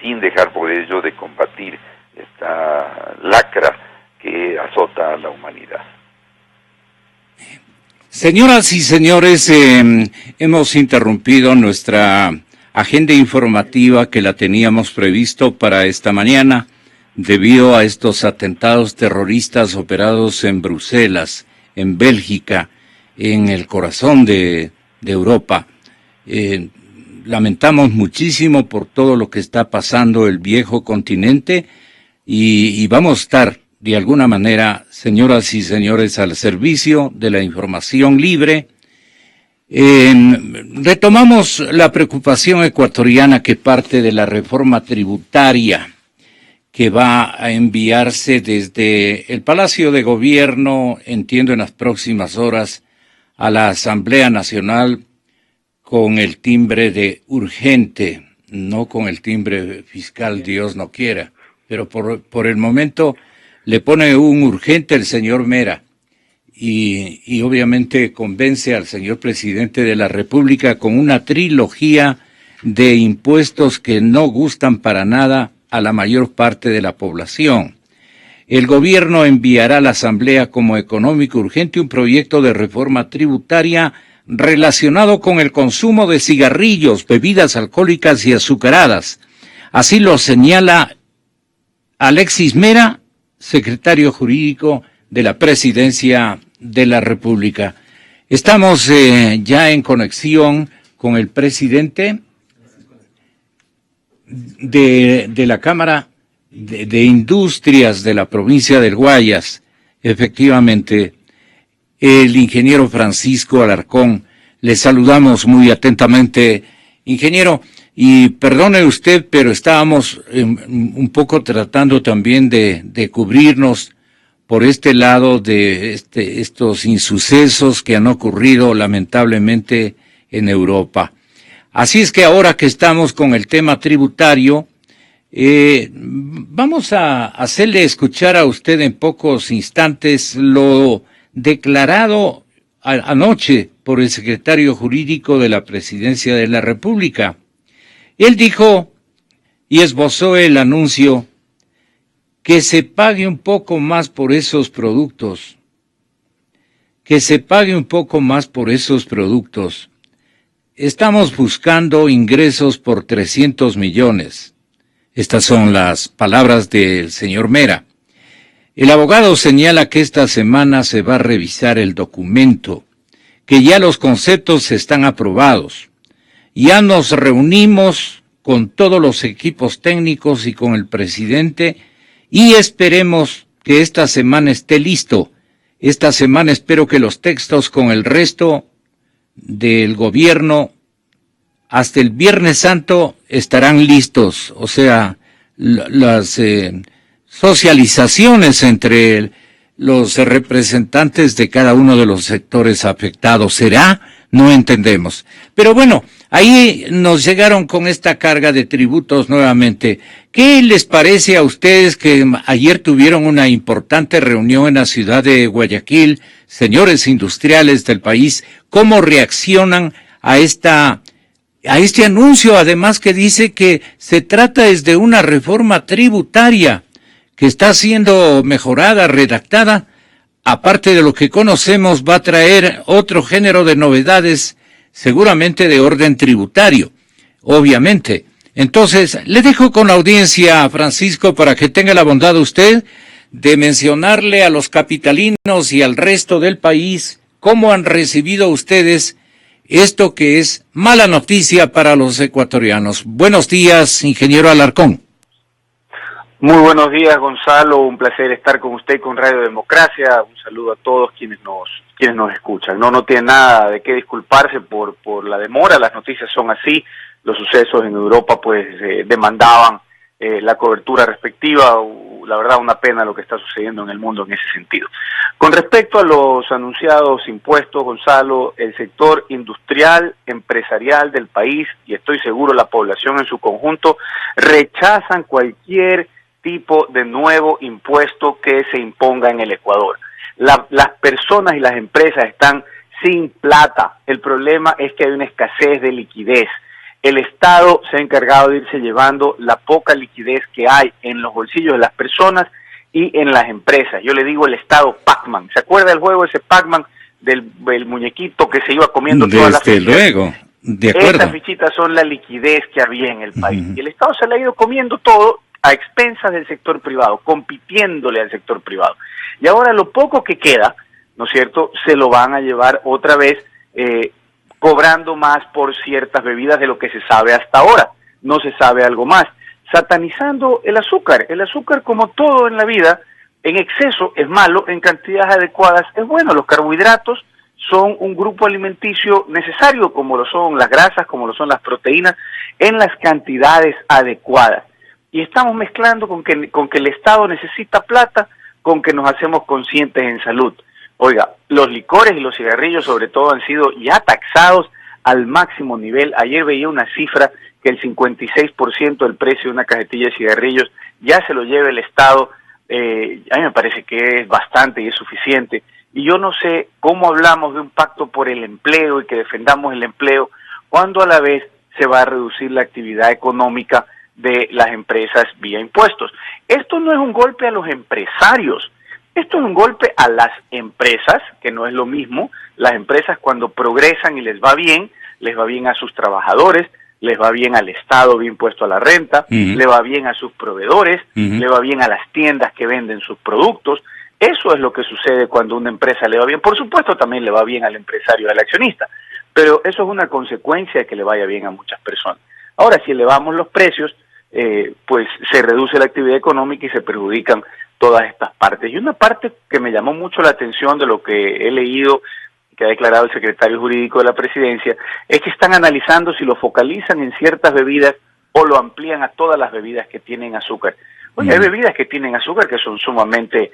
sin dejar por ello de combatir esta lacra que azota a la humanidad. Señoras y señores, hemos interrumpido nuestra agenda informativa que la teníamos previsto para esta mañana debido a estos atentados terroristas operados en Bruselas, en Bélgica, en el corazón de Europa. Lamentamos muchísimo por todo lo que está pasando el viejo continente y vamos a estar de alguna manera, señoras y señores, al servicio de la información libre. Retomamos la preocupación ecuatoriana que parte de la reforma tributaria que va a enviarse desde el Palacio de Gobierno, entiendo en las próximas horas, a la Asamblea Nacional con el timbre de urgente, no con el timbre fiscal, Dios no quiera, pero por el momento le pone un urgente el señor Mera y obviamente convence al señor presidente de la República con una trilogía de impuestos que no gustan para nada a la mayor parte de la población. El gobierno enviará a la Asamblea como económico urgente un proyecto de reforma tributaria relacionado con el consumo de cigarrillos, bebidas alcohólicas y azucaradas. Así lo señala Alexis Mera, secretario jurídico de la Presidencia de la República. Estamos ya en conexión con el presidente de la Cámara de Industrias de la provincia del Guayas, efectivamente, el ingeniero Francisco Alarcón. Le saludamos muy atentamente, ingeniero, y perdone usted, pero estábamos un poco tratando también de cubrirnos por este lado de estos insucesos que han ocurrido lamentablemente en Europa. Así es que ahora que estamos con el tema tributario, vamos a hacerle escuchar a usted en pocos instantes lo declarado anoche por el secretario jurídico de la Presidencia de la República. Él dijo y esbozó el anuncio que se pague un poco más por esos productos, que se pague un poco más por esos productos. Estamos buscando ingresos por 300 millones. Estas son las palabras del señor Mera. El abogado señala que esta semana se va a revisar el documento, que ya los conceptos están aprobados. Ya nos reunimos con todos los equipos técnicos y con el presidente y esperemos que esta semana esté listo. Esta semana espero que los textos con el resto del gobierno hasta el Viernes Santo estarán listos, o sea, las socializaciones entre los representantes de cada uno de los sectores afectados. ¿Será? No entendemos. Pero bueno, ahí nos llegaron con esta carga de tributos nuevamente. ¿Qué les parece a ustedes que ayer tuvieron una importante reunión en la ciudad de Guayaquil, señores industriales del país? ¿Cómo reaccionan a este anuncio, además que dice que se trata de una reforma tributaria que está siendo mejorada, redactada, aparte de lo que conocemos, va a traer otro género de novedades, seguramente de orden tributario, obviamente. Entonces, le dejo con la audiencia a Francisco para que tenga la bondad usted de mencionarle a los capitalinos y al resto del país cómo han recibido ustedes esto que es mala noticia para los ecuatorianos. Buenos días, ingeniero Alarcón. Muy buenos días, Gonzalo. Un placer estar con usted con Radio Democracia. Un saludo a todos quienes nos escuchan. No tiene nada de qué disculparse por la demora. Las noticias son así. Los sucesos en Europa pues demandaban la cobertura respectiva. La verdad, una pena lo que está sucediendo en el mundo en ese sentido. Con respecto a los anunciados impuestos, Gonzalo, el sector industrial, empresarial del país, y estoy seguro la población en su conjunto, rechazan cualquier tipo de nuevo impuesto que se imponga en el Ecuador. Las personas y las empresas están sin plata. El problema es que hay una escasez de liquidez. El Estado se ha encargado de irse llevando la poca liquidez que hay en los bolsillos de las personas y en las empresas. Yo le digo el Estado Pac-Man. ¿Se acuerda del juego ese Pac-Man del muñequito que se iba comiendo todas las fichitas? Desde luego, de acuerdo. Estas fichitas son la liquidez que había en el país. Y el Estado se le ha ido comiendo todo a expensas del sector privado, compitiéndole al sector privado. Y ahora lo poco que queda, ¿no es cierto?, se lo van a llevar otra vez cobrando más por ciertas bebidas de lo que se sabe hasta ahora. No se sabe algo más. Satanizando el azúcar. El azúcar, como todo en la vida, en exceso es malo, en cantidades adecuadas es bueno. Los carbohidratos son un grupo alimenticio necesario, como lo son las grasas, como lo son las proteínas, en las cantidades adecuadas. Y estamos mezclando con que el Estado necesita plata, con que nos hacemos conscientes en salud. Oiga, los licores y los cigarrillos sobre todo han sido ya taxados al máximo nivel. Ayer veía una cifra que el 56% del precio de una cajetilla de cigarrillos ya se lo lleva el Estado. A mí me parece que es bastante y es suficiente. Y yo no sé cómo hablamos de un pacto por el empleo y que defendamos el empleo cuando a la vez se va a reducir la actividad económica de las empresas vía impuestos. Esto no es un golpe a los empresarios. Esto es un golpe a las empresas, que no es lo mismo. Las empresas cuando progresan y les va bien a sus trabajadores, les va bien al Estado bien puesto a la renta, le va bien a sus proveedores, le va bien a las tiendas que venden sus productos. Eso es lo que sucede cuando una empresa le va bien. Por supuesto, también le va bien al empresario, al accionista, pero eso es una consecuencia de que le vaya bien a muchas personas. Ahora, si elevamos los precios, pues se reduce la actividad económica y se perjudican todas estas partes. Y una parte que me llamó mucho la atención de lo que he leído, que ha declarado el secretario jurídico de la presidencia, es que están analizando si lo focalizan en ciertas bebidas o lo amplían a todas las bebidas que tienen azúcar. Oye, hay bebidas que tienen azúcar que son sumamente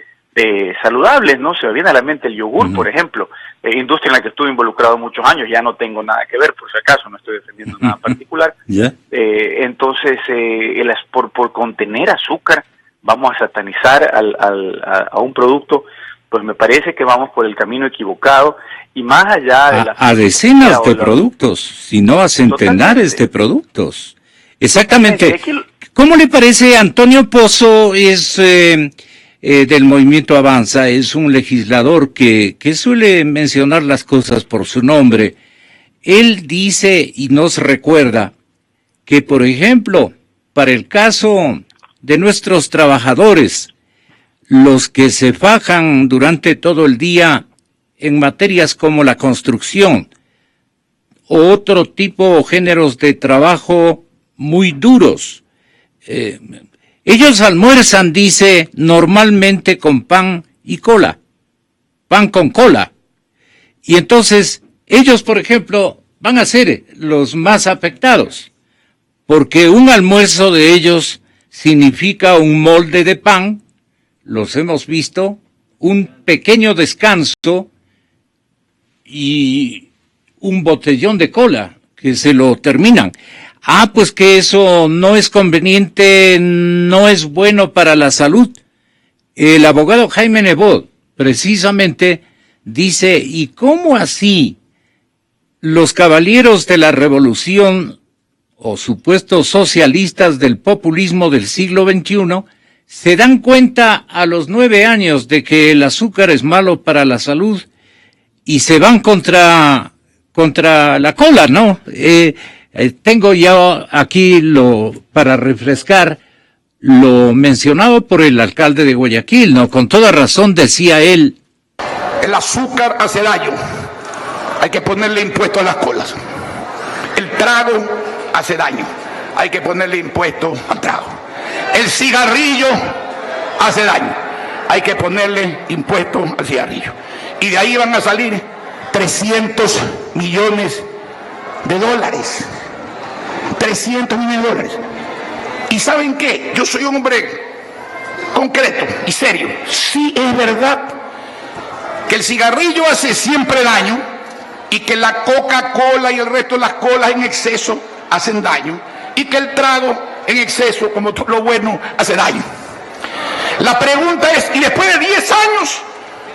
saludables, ¿no? Se me viene a la mente el yogur, por ejemplo, industria en la que estuve involucrado muchos años, ya no tengo nada que ver, por si acaso, no estoy defendiendo nada particular. Entonces, por contener azúcar, vamos a satanizar a un producto, pues me parece que vamos por el camino equivocado, y más allá de a decenas de productos, si no a centenares de productos. Exactamente. ¿Cómo le parece? Antonio Pozo es del Movimiento Avanza, es un legislador que suele mencionar las cosas por su nombre. Él dice y nos recuerda que, por ejemplo, para el caso de nuestros trabajadores, los que se fajan durante todo el día en materias como la construcción, o otro tipo o géneros de trabajo muy duros, ellos almuerzan, dice, normalmente con pan y cola, pan con cola. Y entonces, ellos, por ejemplo, van a ser los más afectados, porque un almuerzo de ellos significa un molde de pan, los hemos visto, un pequeño descanso y un botellón de cola, que se lo terminan. Pues que eso no es conveniente, no es bueno para la salud. El abogado Jaime Nebot, precisamente, dice, ¿y cómo así los caballeros de la revolución o supuestos socialistas del populismo del siglo XXI se dan cuenta a los 9 años de que el azúcar es malo para la salud y se van contra la cola, ¿no? Tengo ya aquí para refrescar lo mencionado por el alcalde de Guayaquil, ¿no? Con toda razón decía él. El azúcar hace daño. Hay que ponerle impuesto a las colas. El trago hace daño. Hay que ponerle impuesto al trago. El cigarrillo hace daño. Hay que ponerle impuesto al cigarrillo. Y de ahí van a salir 300 millones de dólares. 300 millones de dólares. ¿Y saben qué? Yo soy un hombre concreto y serio. Sí es verdad que el cigarrillo hace siempre daño y que la Coca-Cola y el resto de las colas en exceso hacen daño y que el trago en exceso, como todo lo bueno, hace daño. La pregunta es, ¿y después de 10 años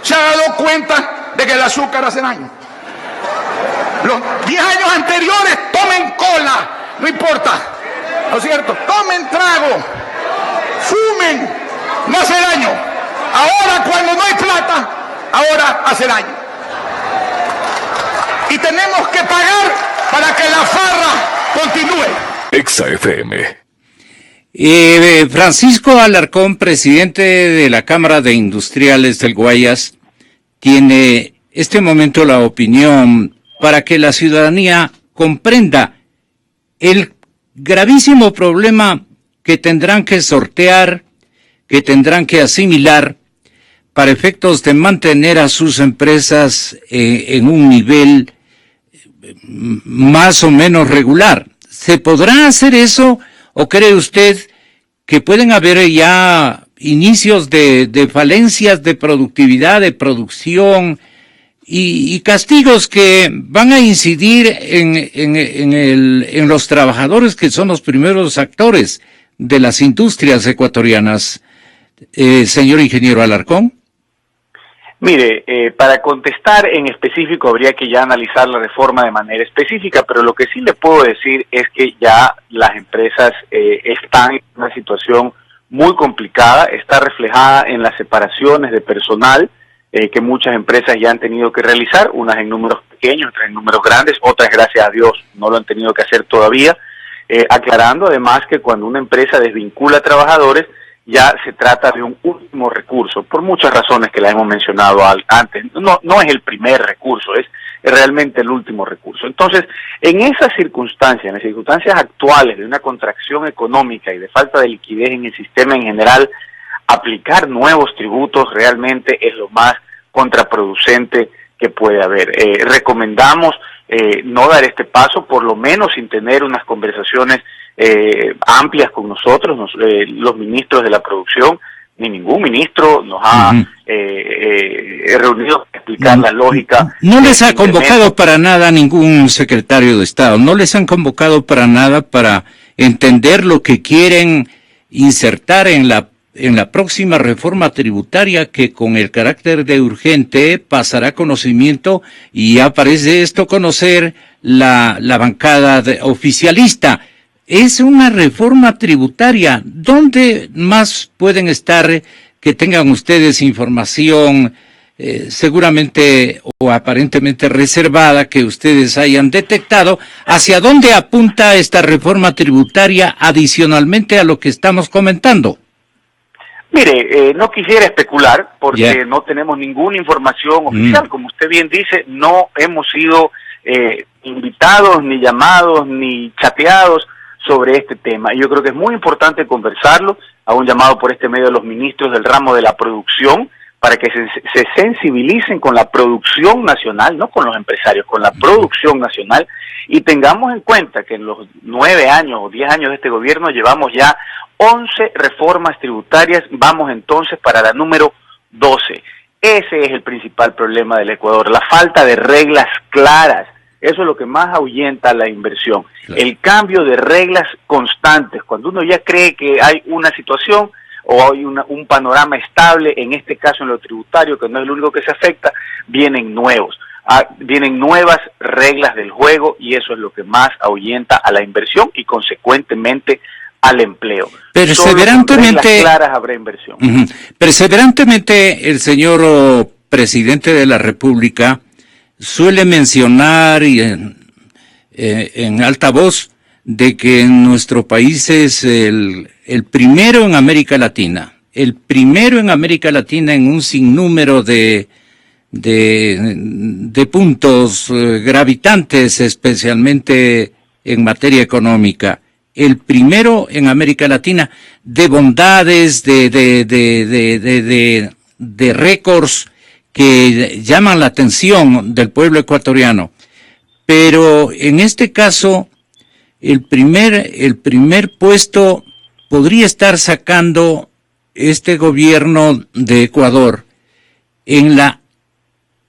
se ha dado cuenta de que el azúcar hace daño? Los 10 años anteriores, tomen cola, no importa, ¿no es cierto? Tomen trago, fumen, no hace daño. Ahora, cuando no hay plata, ahora hace daño. Y tenemos que pagar para que la farra continúe. Exa FM. Francisco Alarcón, presidente de la Cámara de Industriales del Guayas, tiene este momento la opinión para que la ciudadanía comprenda el gravísimo problema que tendrán que sortear, que tendrán que asimilar para efectos de mantener a sus empresas en un nivel más o menos regular. ¿Se podrá hacer eso o cree usted que pueden haber ya inicios de falencias de productividad, de producción y castigos que van a incidir en los trabajadores que son los primeros actores de las industrias ecuatorianas? Señor ingeniero Alarcón. Mire, para contestar en específico habría que ya analizar la reforma de manera específica, pero lo que sí le puedo decir es que ya las empresas están en una situación muy complicada, está reflejada en las separaciones de personal que muchas empresas ya han tenido que realizar, unas en números pequeños, otras en números grandes, otras, gracias a Dios, no lo han tenido que hacer todavía, aclarando además que cuando una empresa desvincula a trabajadores, ya se trata de un último recurso, por muchas razones que la hemos mencionado antes. No es el primer recurso, es realmente el último recurso. Entonces, en esas circunstancias, en las circunstancias actuales de una contracción económica y de falta de liquidez en el sistema en general, aplicar nuevos tributos realmente es lo más contraproducente que puede haber. Recomendamos no dar este paso, por lo menos sin tener unas conversaciones amplias con nosotros, los ministros de la producción. Ni ningún ministro nos ha reunido para explicar la lógica. No les ha convocado para nada ningún secretario de Estado, no les han convocado para nada para entender lo que quieren insertar en la próxima reforma tributaria, que con el carácter de urgente pasará conocimiento, y aparece esto conocer la bancada oficialista. Es una reforma tributaria. ¿Dónde más pueden estar que tengan ustedes información seguramente o aparentemente reservada que ustedes hayan detectado? ¿Hacia dónde apunta esta reforma tributaria adicionalmente a lo que estamos comentando? Mire, no quisiera especular porque no tenemos ninguna información oficial. Como usted bien dice, no hemos sido invitados, ni llamados, ni chateados sobre este tema. Yo creo que es muy importante conversarlo. Hago un llamado por este medio a los ministros del ramo de la producción para que se sensibilicen con la producción nacional, no con los empresarios, con la producción nacional, y tengamos en cuenta que en los 9 años o 10 años de este gobierno llevamos ya 11 reformas tributarias, vamos entonces para la número 12. Ese es el principal problema del Ecuador, la falta de reglas claras. Eso es lo que más ahuyenta la inversión. Claro. El cambio de reglas constantes. Cuando uno ya cree que hay una situación o hay un panorama estable, en este caso en lo tributario, que no es lo único que se afecta, vienen vienen nuevas reglas del juego, y eso es lo que más ahuyenta a la inversión y consecuentemente al empleo. Perseverantemente, solo con reglas claras habrá inversión. Perseverantemente el señor presidente de la República suele mencionar y en alta voz de que nuestro país es el primero en América Latina, en un sinnúmero de puntos gravitantes, especialmente en materia económica, el primero en América Latina, de bondades, de récords que llaman la atención del pueblo ecuatoriano. Pero en este caso, el primer puesto podría estar sacando este gobierno de Ecuador en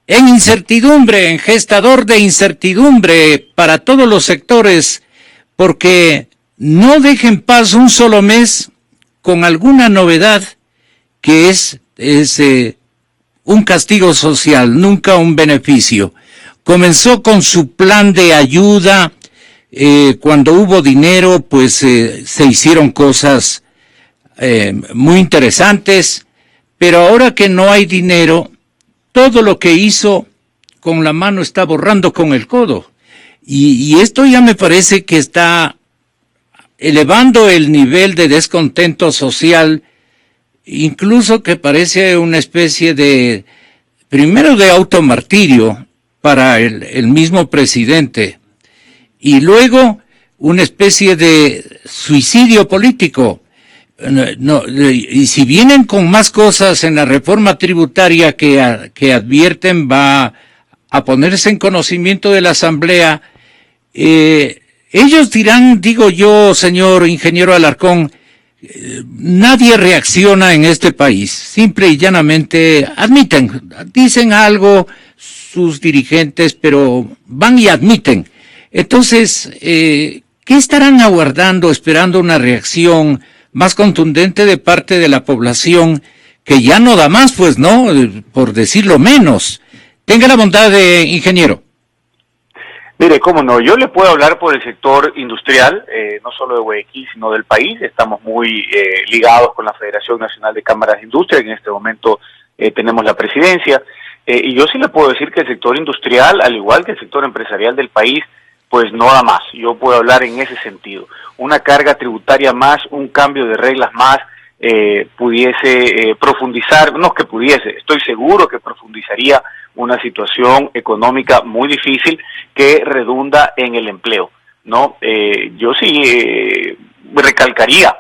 incertidumbre, en gestador de incertidumbre para todos los sectores, porque no deja en paz un solo mes con alguna novedad que es un castigo social, nunca un beneficio. Comenzó con su plan de ayuda. Cuando hubo dinero, pues se hicieron cosas muy interesantes, pero ahora que no hay dinero, todo lo que hizo con la mano está borrando con el codo. Y esto ya me parece que está elevando el nivel de descontento social, incluso que parece una especie de, primero de automartirio para el mismo presidente, y luego una especie de suicidio político. Y si vienen con más cosas en la reforma tributaria que advierten va a ponerse en conocimiento de la Asamblea, ellos dirán, digo yo, señor ingeniero Alarcón, nadie reacciona en este país, simple y llanamente dicen algo sus dirigentes, pero van y admiten. Entonces, ¿qué estarán aguardando, esperando una reacción más contundente de parte de la población, que ya no da más, pues, ¿no? Por decirlo menos. Tenga la bondad de ingeniero. Mire, cómo no, yo le puedo hablar por el sector industrial, no solo de Guayaquil, sino del país. Estamos muy ligados con la Federación Nacional de Cámaras de Industria, que en este momento tenemos la presidencia, y yo sí le puedo decir que el sector industrial, al igual que el sector empresarial del país, pues no da más. Yo puedo hablar en ese sentido. Una carga tributaria más, un cambio de reglas más, pudiese profundizar, no que pudiese, estoy seguro que profundizaría una situación económica muy difícil que redunda en el empleo, ¿no? Yo sí recalcaría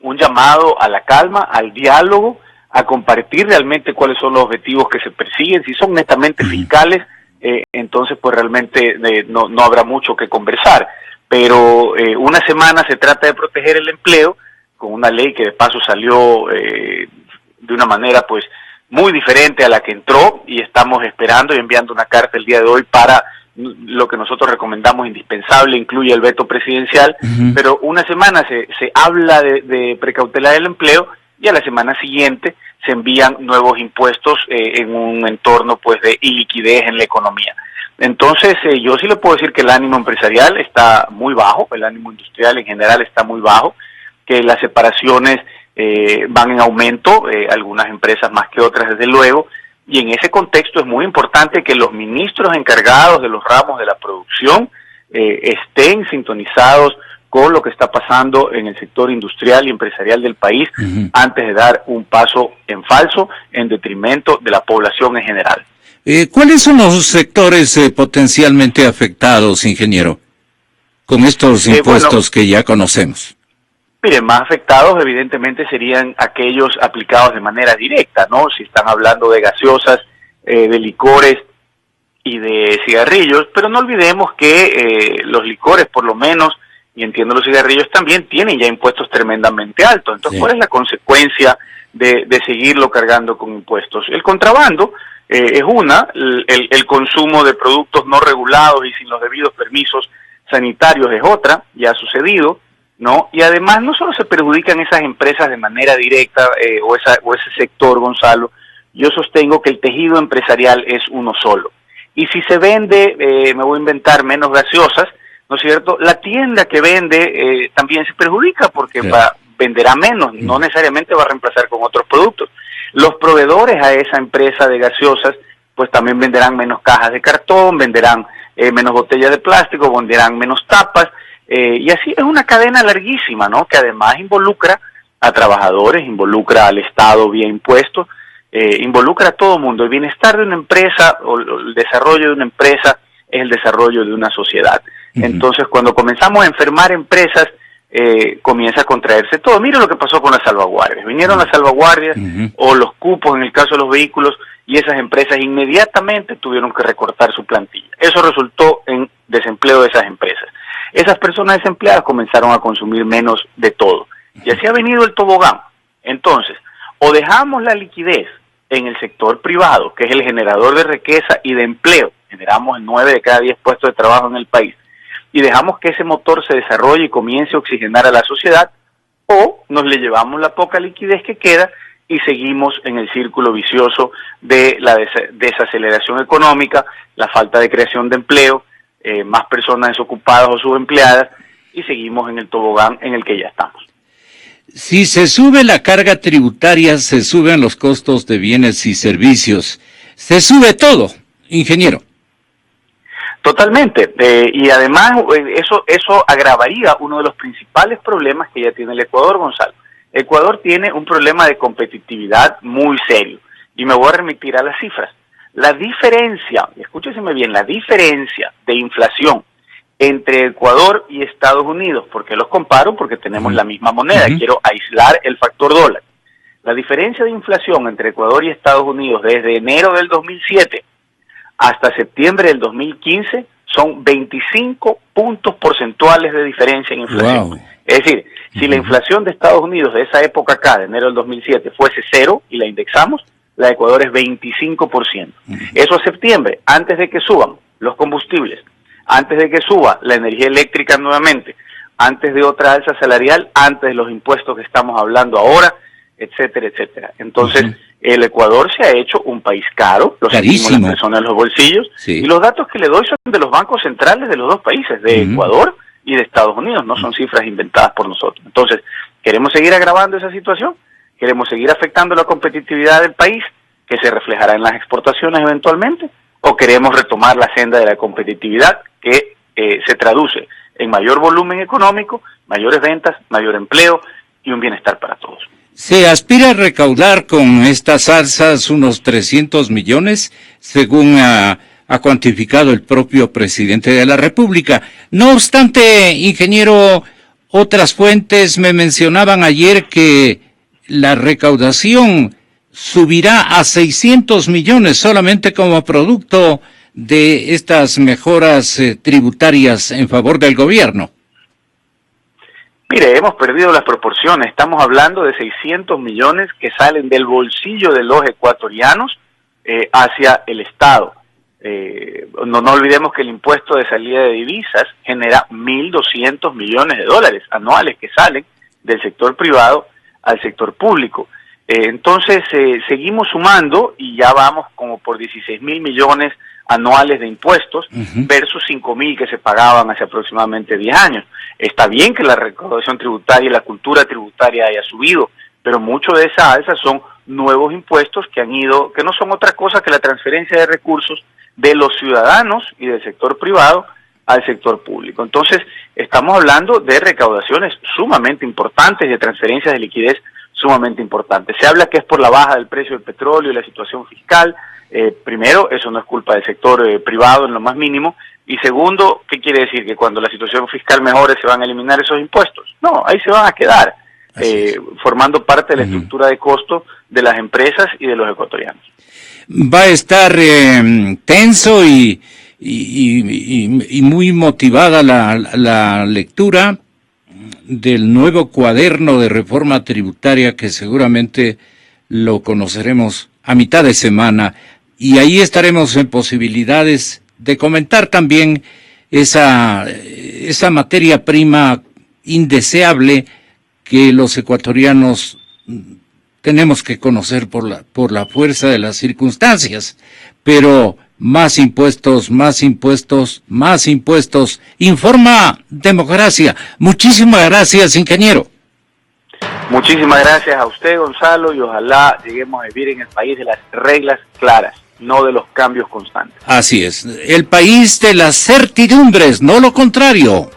un llamado a la calma, al diálogo, a compartir realmente cuáles son los objetivos que se persiguen. Si son netamente fiscales, entonces pues realmente no habrá mucho que conversar. Pero una semana se trata de proteger el empleo, con una ley que de paso salió de una manera pues muy diferente a la que entró, y estamos esperando y enviando una carta el día de hoy para lo que nosotros recomendamos indispensable, incluye el veto presidencial, pero una semana se habla de precautelar el empleo, y a la semana siguiente se envían nuevos impuestos en un entorno pues de iliquidez en la economía. Entonces yo sí le puedo decir que el ánimo empresarial está muy bajo, el ánimo industrial en general está muy bajo, que las separaciones van en aumento, algunas empresas más que otras desde luego, y en ese contexto es muy importante que los ministros encargados de los ramos de la producción estén sintonizados con lo que está pasando en el sector industrial y empresarial del país, antes de dar un paso en falso en detrimento de la población en general. ¿Cuáles son los sectores potencialmente afectados, ingeniero, con estos impuestos que ya conocemos? Miren, más afectados evidentemente serían aquellos aplicados de manera directa, ¿no? Si están hablando de gaseosas, de licores y de cigarrillos, pero no olvidemos que los licores por lo menos, y entiendo los cigarrillos también, tienen ya impuestos tremendamente altos. Entonces, ¿cuál es la consecuencia de seguirlo cargando con impuestos? El contrabando es el consumo de productos no regulados y sin los debidos permisos sanitarios es otra, ya ha sucedido, ¿no? Y además no solo se perjudican esas empresas de manera directa o ese sector, Gonzalo, yo sostengo que el tejido empresarial es uno solo. Y si se vende, me voy a inventar, menos gaseosas, ¿no es cierto? La tienda que vende también se perjudica porque venderá menos, no necesariamente va a reemplazar con otros productos. Los proveedores a esa empresa de gaseosas pues también venderán menos cajas de cartón, venderán menos botellas de plástico, venderán menos tapas, y así es una cadena larguísima, ¿no? Que además involucra a trabajadores, involucra al Estado vía impuestos, involucra a todo el mundo. El bienestar de una empresa o el desarrollo de una empresa es el desarrollo de una sociedad. Entonces, cuando comenzamos a enfermar empresas, comienza a contraerse todo. Mira lo que pasó con las salvaguardias. Vinieron las salvaguardias o los cupos en el caso de los vehículos, y esas empresas inmediatamente tuvieron que recortar su plantilla. Eso resultó en desempleo de esas empresas. Esas personas desempleadas comenzaron a consumir menos de todo. Y así ha venido el tobogán. Entonces, o dejamos la liquidez en el sector privado, que es el generador de riqueza y de empleo, generamos 9 de cada 10 puestos de trabajo en el país, y dejamos que ese motor se desarrolle y comience a oxigenar a la sociedad, o nos le llevamos la poca liquidez que queda y seguimos en el círculo vicioso de la desaceleración económica, la falta de creación de empleo, más personas desocupadas o subempleadas, y seguimos en el tobogán en el que ya estamos. Si se sube la carga tributaria, se suben los costos de bienes y servicios. Se sube todo, ingeniero. Totalmente, y además eso agravaría uno de los principales problemas que ya tiene el Ecuador, Gonzalo. Ecuador tiene un problema de competitividad muy serio, y me voy a remitir a las cifras. La diferencia, escúcheseme bien, la diferencia de inflación entre Ecuador y Estados Unidos, ¿por qué los comparo? Porque tenemos la misma moneda, quiero aislar el factor dólar. La diferencia de inflación entre Ecuador y Estados Unidos desde enero del 2007 hasta septiembre del 2015 son 25 puntos porcentuales de diferencia en inflación. Wow. Es decir, si la inflación de Estados Unidos de esa época acá, de enero del 2007, fuese 0 y la indexamos, la de Ecuador es 25%. Eso a septiembre, antes de que suban los combustibles, antes de que suba la energía eléctrica nuevamente, antes de otra alza salarial, antes de los impuestos que estamos hablando ahora, etcétera, etcétera. Entonces, el Ecuador se ha hecho un país caro, lo sentimos las personas en los bolsillos, y los datos que le doy son de los bancos centrales de los dos países, de Ecuador y de Estados Unidos, no son cifras inventadas por nosotros. Entonces, ¿queremos seguir agravando esa situación? ¿Queremos seguir afectando la competitividad del país, que se reflejará en las exportaciones eventualmente? ¿O queremos retomar la senda de la competitividad, que se traduce en mayor volumen económico, mayores ventas, mayor empleo y un bienestar para todos? Se aspira a recaudar con estas alzas unos 300 millones, según ha cuantificado el propio presidente de la República. No obstante, ingeniero, otras fuentes me mencionaban ayer que la recaudación subirá a 600 millones solamente como producto de estas mejoras tributarias en favor del gobierno. Mire, hemos perdido las proporciones. Estamos hablando de 600 millones que salen del bolsillo de los ecuatorianos hacia el Estado. No olvidemos que el impuesto de salida de divisas genera 1.200 millones de dólares anuales que salen del sector privado al sector público. Entonces, seguimos sumando y ya vamos como por 16.000 millones anuales de impuestos versus 5.000 que se pagaban hace aproximadamente 10 años. Está bien que la recaudación tributaria y la cultura tributaria haya subido, pero mucho de esa alza son nuevos impuestos que no son otra cosa que la transferencia de recursos de los ciudadanos y del sector privado al sector público. Entonces, estamos hablando de recaudaciones sumamente importantes, de transferencias de liquidez sumamente importantes. Se habla que es por la baja del precio del petróleo y la situación fiscal. Primero, eso no es culpa del sector privado en lo más mínimo. Y segundo, ¿qué quiere decir? ¿Que cuando la situación fiscal mejore se van a eliminar esos impuestos? No, ahí se van a quedar, formando parte de la estructura de costo de las empresas y de los ecuatorianos. Va a estar tenso y muy motivada la lectura del nuevo cuaderno de reforma tributaria, que seguramente lo conoceremos a mitad de semana, y ahí estaremos en posibilidades de comentar también esa materia prima indeseable que los ecuatorianos tenemos que conocer por la fuerza de las circunstancias, pero más impuestos, más impuestos, más impuestos. Informa Democracia. Muchísimas gracias, ingeniero. Muchísimas gracias a usted, Gonzalo, y ojalá lleguemos a vivir en el país de las reglas claras, no de los cambios constantes. Así es, el país de las certidumbres, no lo contrario.